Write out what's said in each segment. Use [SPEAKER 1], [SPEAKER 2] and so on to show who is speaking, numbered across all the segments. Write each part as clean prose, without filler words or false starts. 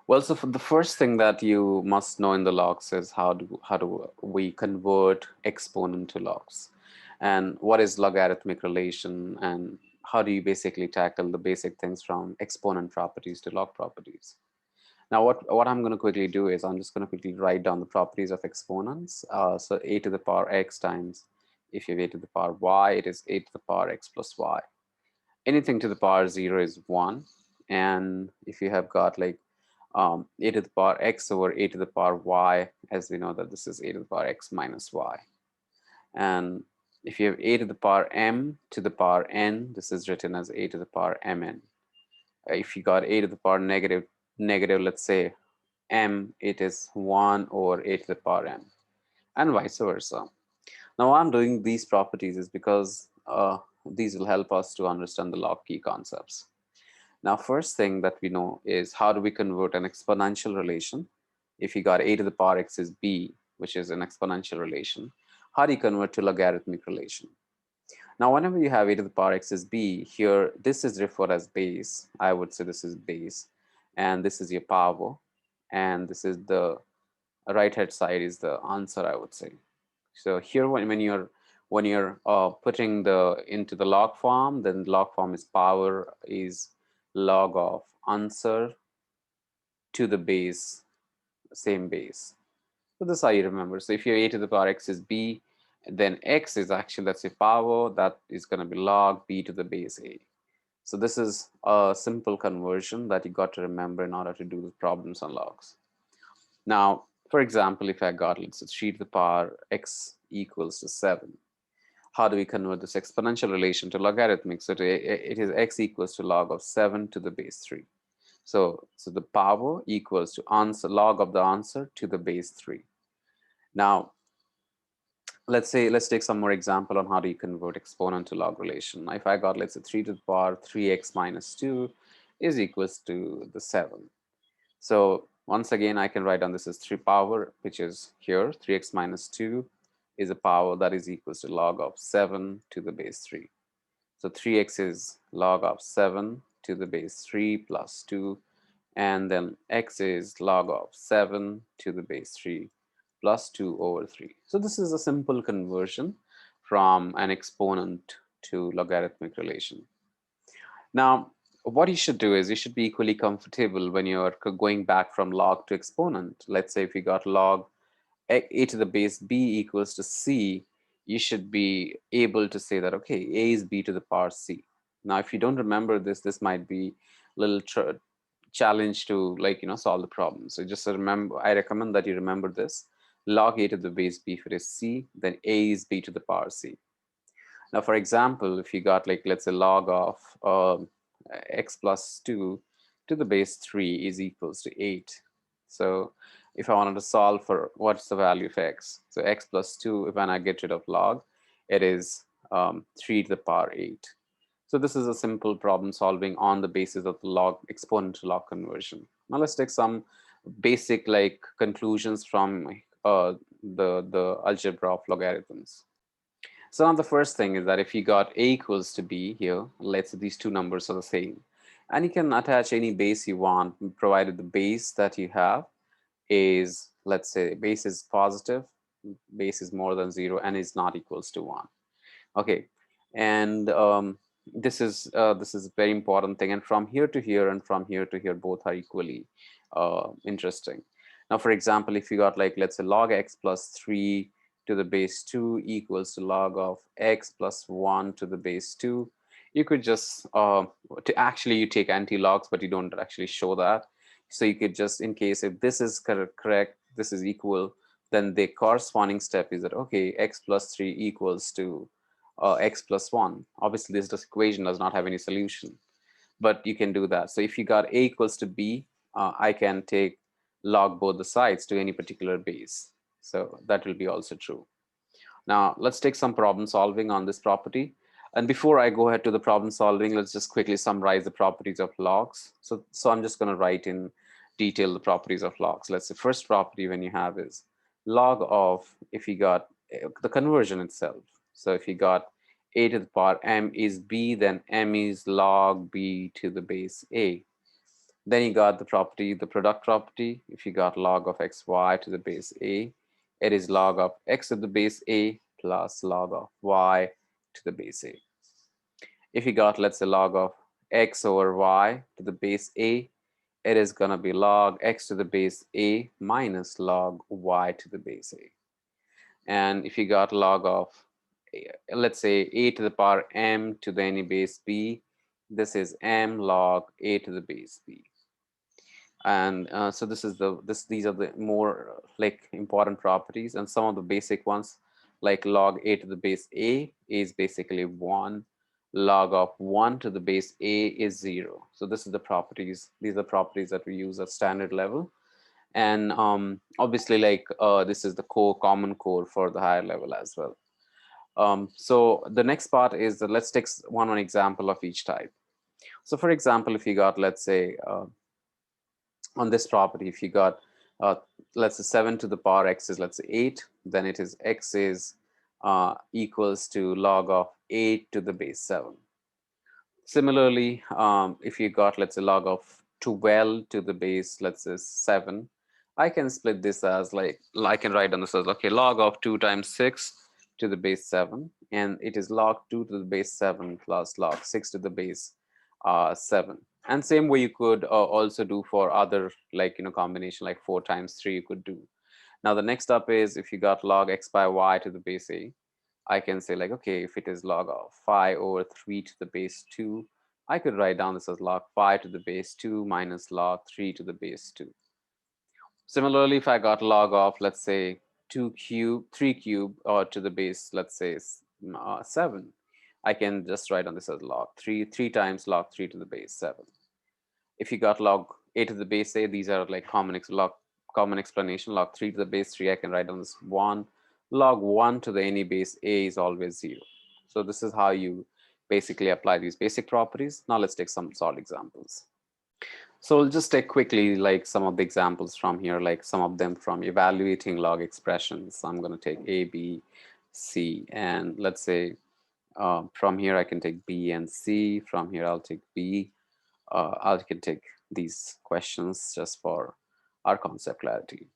[SPEAKER 1] Well, so for the first thing that you must know in the logs is how do we convert exponent to logs, and what is logarithmic relation, and how do you basically tackle the basic things from exponent properties to log properties. Now, what I'm going to quickly do is I'm just going to quickly write down the properties of exponents. So a to the power x times, if you have a to the power y, it is a to the power x plus y. Anything to the power 0 is 1. And if you have got like a to the power x over a to the power y, as we know that this is a to the power x minus y. And if you have a to the power m to the power n, this is written as a to the power mn. If you got a to the power negative, let's say m, it is 1 over a to the power m, and vice versa. Now, why I'm doing these properties is because these will help us to understand the log key concepts. Now, first thing that we know is how do we convert an exponential relation? If you got a to the power x is b, which is an exponential relation, how do you convert to logarithmic relation? Now, whenever you have a to the power x is b, here, this is referred as base. I would say this is base, and this is your power, and this is the right hand side is the answer, I would say. So here, when you're putting the into the log form, then log form is power is log of answer to the base, same base. So this is how you remember. So if your a to the power x is b, then x is actually, let's say, power, that is going to be log b to the base a. So this is a simple conversion that you got to remember in order to do the problems on logs. Now, for example, if I got, let's say, 3 to the power x equals to 7, how do we convert this exponential relation to logarithmic? So it is x equals to log of 7 to the base 3. So the power equals to answer log of the answer to the base 3. Now, let's take some more example on how do you convert exponent to log relation. If I got, let's say, 3 to the power 3x minus 2 is equals to the 7. So once again, I can write down this as 3 power, which is here, 3x minus 2 is a power that is equals to log of 7 to the base 3. So 3x is log of 7 to the base 3 plus 2, and then x is log of 7 to the base 3 plus 2 over 3. So this is a simple conversion from an exponent to logarithmic relation. Now, what you should do is you should be equally comfortable when you're going back from log to exponent. Let's say if you got log a to the base b equals to c, you should be able to say that, okay, a is b to the power c. Now, if you don't remember this, this might be a little challenge to, like, solve the problem. So just remember, I recommend that you remember this. Log a to the base b, if it is c, then a is b to the power c. Now, for example, if you got, like, let's say, log of x plus 2 to the base 3 is equals to 8. So if I wanted to solve for what's the value of x, so x plus 2, when I get rid of log, it is 3 to the power 8. So this is a simple problem solving on the basis of the log exponent to log conversion. Now let's take some basic, like, conclusions from the algebra of logarithms. So now the first thing is that if you got a equals to b here, let's say these two numbers are the same, and you can attach any base you want, provided the base that you have is, let's say, base is positive, base is more than 0, and is not equals to 1. Okay, and this is a very important thing. And from here to here and from here to here, both are equally interesting. Now, for example, if you got, like, let's say, log x plus 3 to the base 2 equals to log of x plus 1 to the base 2, you could just to actually, you take anti-logs, but you don't actually show that. So you could just, in case if this is correct, this is equal, then the corresponding step is that, okay, x plus 3 equals to x plus 1. Obviously, this equation does not have any solution, but you can do that. So if you got a equals to b, I can take log both the sides to any particular base. So that will be also true. Now, let's take some problem solving on this property. And before I go ahead to the problem solving, let's just quickly summarize the properties of logs. So I'm just going to write in detail the properties of logs. Let's say first property when you have is log of, if you got the conversion itself. So if you got a to the power m is b, then m is log b to the base a. Then you got the property, the product property. If you got log of xy to the base a, it is log of x to the base a plus log of y to the base a. If you got, let's say, log of x over y to the base a, it is going to be log x to the base a minus log y to the base a. And if you got log of, let's say, a to the power m to the any base b, this is m log a to the base b. And so this is these are the more like important properties, and some of the basic ones like log a to the base a is basically 1, log of 1 to the base a is 0. So this is the properties, these are properties that we use at standard level. And obviously, like this is the core, common core for the higher level as well. So the next part is that let's take one example of each type. So for example, if you got, let's say, on this property, if you got, uh, let's say 7 to the power x is, let's say, 8, then it is x is equals to log of 8 to the base 7. Similarly, if you got, let's say, log of 12 to the base, let's say, 7, I can split this as like, I can write down this as, okay, log of 2 times 6 to the base 7, and it is log 2 to the base 7 plus log 6 to the base 7. And same way you could also do for other, like, combination, like 4 times 3 you could do. Now the next up is, if you got log x by y to the base a, I can say, like, okay, if it is log of 5 over 3 to the base 2, I could write down this as log 5 to the base 2 minus log 3 to the base 2. Similarly, if I got log of, let's say, 2 cube, 3 cube, or to the base, let's say, 7, I can just write on this as log 3 times log 3 to the base 7. If you got log a to the base a, these are like common explanation. Log 3 to the base 3, I can write down this 1. Log 1 to the any base a is always 0. So this is how you basically apply these basic properties. Now let's take some solid examples. So we'll just take quickly like some of the examples from here, like some of them from evaluating log expressions. I'm going to take a, b, c, and let's say from here I can take b and c. From here I'll take b. I can take these questions just for our concept clarity.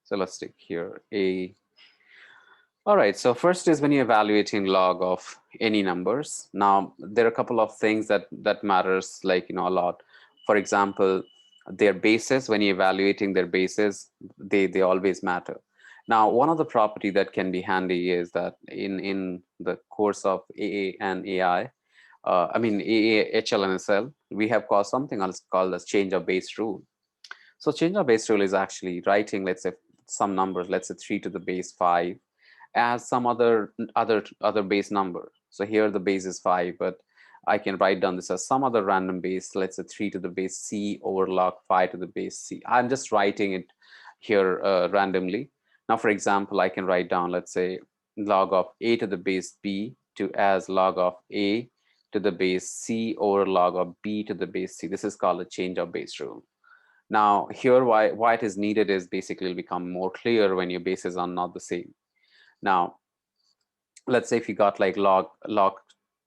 [SPEAKER 1] So let's take here a. All right, so first is when you're evaluating log of any numbers. Now, there are a couple of things that matters, like, a lot. For example, their bases, when you're evaluating their bases, they always matter. Now, one of the property that can be handy is that in the course of AA and AI, I mean, AA, HL, and SL, we have called something else called as change of base rule. So change of base rule is actually writing, let's say, some numbers, let's say 3 to the base 5, as some other base number. So here the base is 5, but I can write down this as some other random base, let's say 3 to the base c over log 5 to the base c. I'm just writing it here randomly. Now, for example, I can write down, let's say, log of a to the base b to as log of a to the base c over log of b to the base c. This is called a change of base rule. Now, here why it is needed is basically it'll become more clear when your bases are not the same. Now, let's say if you got like log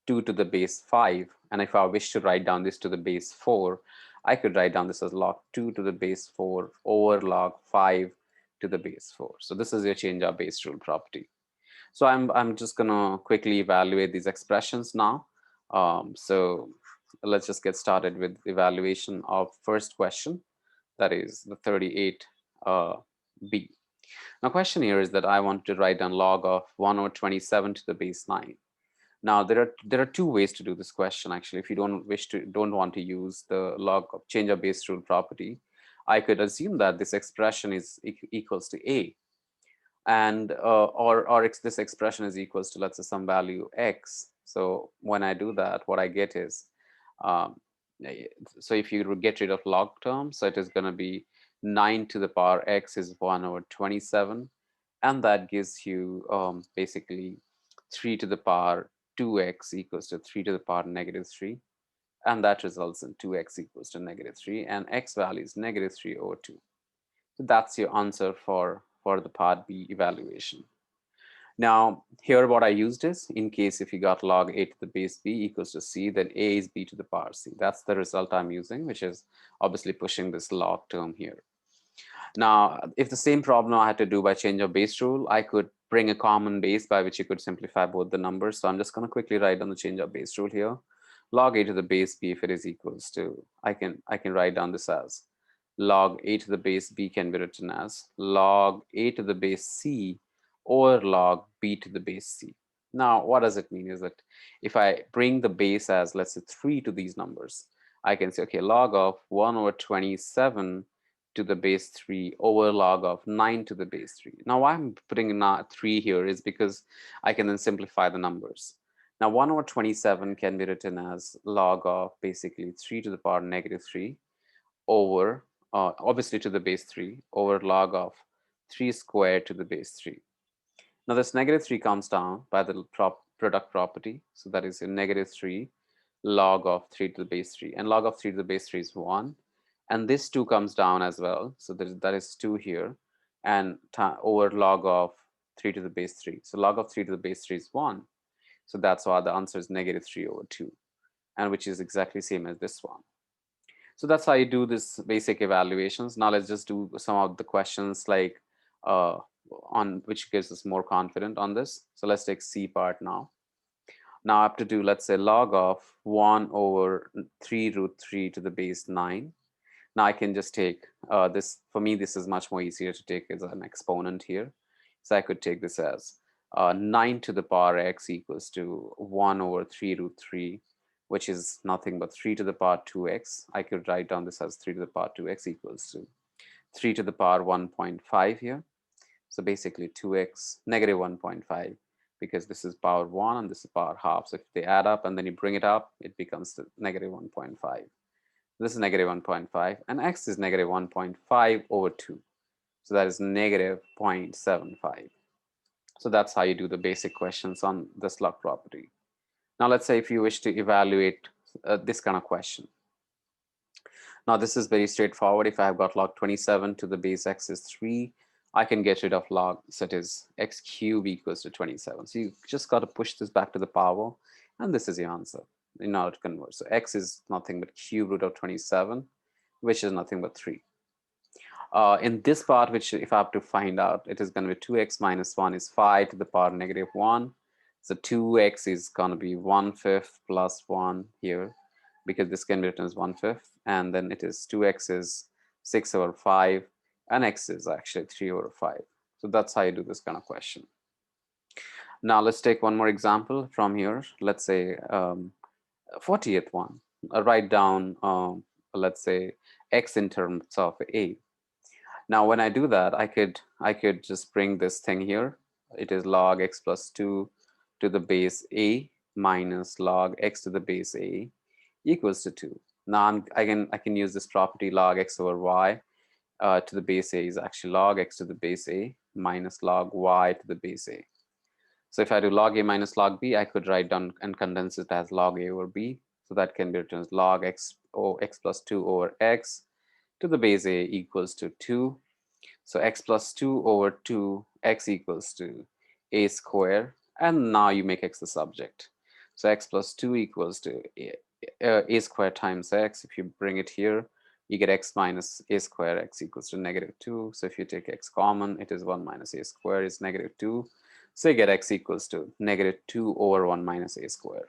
[SPEAKER 1] 2 to the base 5, and if I wish to write down this to the base 4, I could write down this as log 2 to the base 4 over log 5 to the base 4. So this is your change of base rule property. So I'm just gonna quickly evaluate these expressions now. So let's just get started with evaluation of first question, that is the 38 B. Now, question here is that I want to write down log of 1 over 27 to the base 9. Now, there are two ways to do this question. Actually, if you don't want to use the log of change of base rule property, I could assume that this expression is equals to a, and or this expression is equals to, let's say, some value x. So when I do that, what I get is, um, so if you get rid of log term, so it is going to be 9 to the power x is 1 over 27, and that gives you basically 3 to the power 2x equals to 3 to the power negative 3, and that results in 2x equals to negative 3, and x value is negative 3 over 2. So that's your answer for the part B evaluation. Now, here what I used is, in case if you got log a to the base b equals to c, then a is b to the power c. That's the result I'm using, which is obviously pushing this log term here. Now, if the same problem I had to do by change of base rule, I could bring a common base by which you could simplify both the numbers. So I'm just going to quickly write down the change of base rule here. Log a to the base b, if it is equals to, I can write down this as log a to the base b can be written as log a to the base c over log b to the base c. Now, what does it mean is that if I bring the base as, let's say, 3 to these numbers, I can say, okay, log of 1 over 27 to the base 3 over log of 9 to the base 3. Now, why I'm putting in 3 here is because I can then simplify the numbers. Now, 1 over 27 can be written as log of basically 3 to the power negative 3 over, obviously to the base 3, over log of 3 squared to the base 3. Now, this negative 3 comes down by the product property. So that is a negative 3 log of 3 to the base 3. And log of 3 to the base 3 is 1. And this 2 comes down as well. So that is 2 here. And over log of 3 to the base 3. So log of 3 to the base 3 is 1. So that's why the answer is negative 3 over 2. And which is exactly same as this one. So that's how you do this basic evaluations. Now let's just do some of the questions like on which gives us more confident on this. So let's take C part now. Now I have to do, let's say, log of 1 over 3 root 3 to the base 9. Now I can just take this, for me, this is much more easier to take as an exponent here. So I could take this as 9 to the power x equals to 1 over 3 root 3, which is nothing but 3 to the power 2x. I could write down this as 3 to the power 2x equals to 3 to the power 1.5 here. So basically 2x negative 1.5, because this is power 1 and this is power half. So if they add up and then you bring it up, it becomes negative 1.5. This is negative 1.5 and x is negative 1.5 over 2. So that is negative 0.75. So that's how you do the basic questions on the slug property. Now let's say if you wish to evaluate this kind of question. Now this is very straightforward. If I have got log 27 to the base x is 3, I can get rid of log, so it is x cube equals to 27. So you just got to push this back to the power, and this is the answer in order to convert. So x is nothing but cube root of 27, which is nothing but 3. In this part, which if I have to find out, it is going to be 2x minus 1 is 5 to the power negative 1. So 2x is going to be 1/5 plus 1 here, because this can be written as 1/5. And then it is 2x is 6 over 5, and x is actually 3 over 5. So that's how you do this kind of question. Now let's take one more example from here. Let's say 40th one. Write down, let's say, x in terms of a. Now, when I do that, I could just bring this thing here. It is log x plus 2 to the base a minus log x to the base a equals to 2. Now I can use this property log x over y to the base a is actually log x to the base a minus log y to the base a. So if I do log a minus log b, I could write down and condense it as log a over b. So that can be written as log x, or x plus 2 over x to the base a equals to 2. So x plus 2 over 2, x equals to a square. And now you make x the subject. So x plus 2 equals to a square times x. If you bring it here, you get x minus a square, x equals to negative 2. So if you take x common, it is 1 minus a square is negative 2. So you get x equals to negative 2 over 1 minus a square.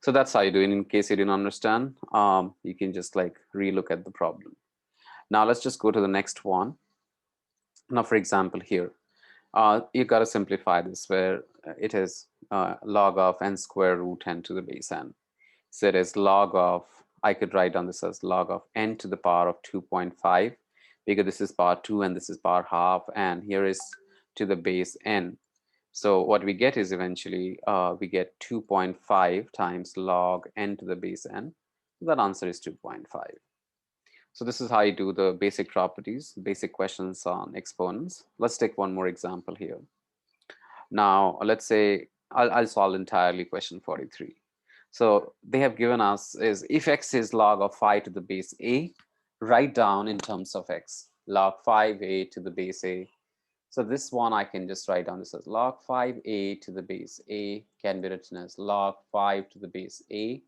[SPEAKER 1] So that's how you do it. In case you didn't understand, you can just like relook at the problem. Now let's just go to the next one. Now, for example, here, you got to simplify this where it is log of n square root n to the base n. So it is log of, I could write down this as log of n to the power of 2.5, because this is power 2 and this is power half, and here is to the base n. So what we get is eventually we get 2.5 times log n to the base n. So that answer is 2.5. So this is how you do the basic properties, basic questions on exponents. Let's take one more example here. Now, let's say I'll solve entirely question 43. So they have given us is if x is log of 5 to the base a, write down in terms of x, log 5a to the base a. So this one I can just write down. This as log 5a to the base a can be written as log 5 to the base a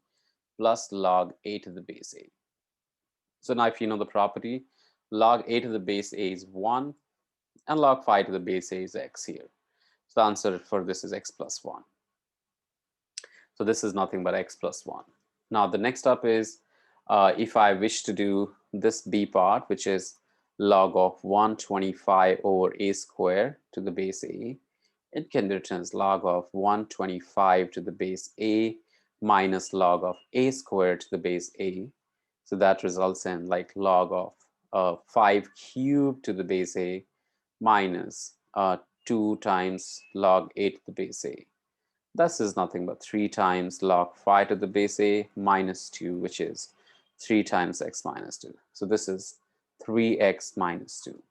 [SPEAKER 1] plus log a to the base a. So now if you know the property, log a to the base a is 1 and log 5 to the base a is x here. So the answer for this is x plus 1. So this is nothing but x plus 1. Now the next up is if I wish to do this b part, which is log of 125 over a square to the base a, it can be written as log of 125 to the base a minus log of a squared to the base a. So that results in like log of 5 cubed to the base a minus 2 times log a to the base a. This is nothing but 3 times log 5 to the base a minus 2, which is 3 times x minus 2. So this is 3x minus 2.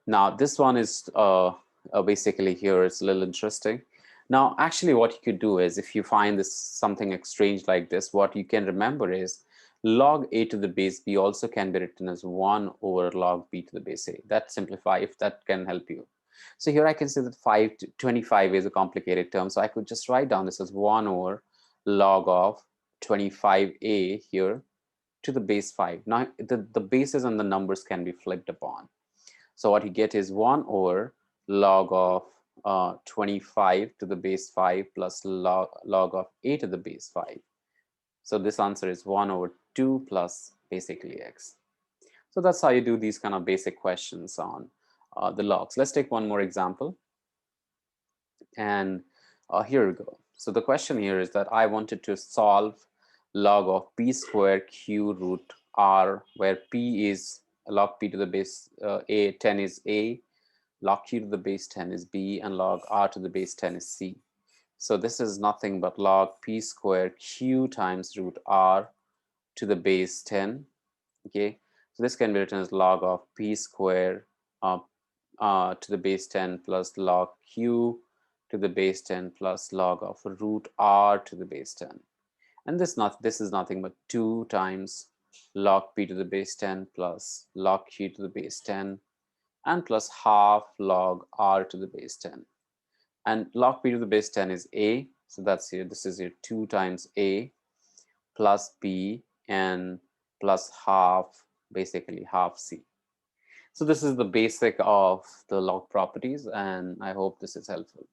[SPEAKER 1] Now this one is basically here it's a little interesting. Now actually what you could do is if you find this something strange like this, what you can remember is log a to the base b also can be written as 1 over log b to the base a. That simplify if that can help you. So here I can say that 25 is a complicated term. So I could just write down this as 1 over log of 25a here to the base 5. Now the bases and the numbers can be flipped upon. So what you get is 1 over log of 25 to the base 5 plus log of a to the base 5. So this answer is 1 over 2 plus basically x. So that's how you do these kind of basic questions on the logs. Let's take one more example. And here we go. So the question here is that I wanted to solve log of p square q root r, where p is log p to the base a 10 is a, log q to the base 10 is b, and log r to the base 10 is c. So this is nothing but log p square q times root r to the base 10. Okay, so this can be written as log of p square to the base 10 plus log q to the base 10 plus log of root r to the base 10. And this is nothing but 2 times log p to the base 10 plus log q to the base 10 and plus half log r to the base 10. And log p to the base 10 is a, so that's here, this is here 2 times a plus b and plus half, basically half c. So this is the basic of the log properties, and I hope this is helpful.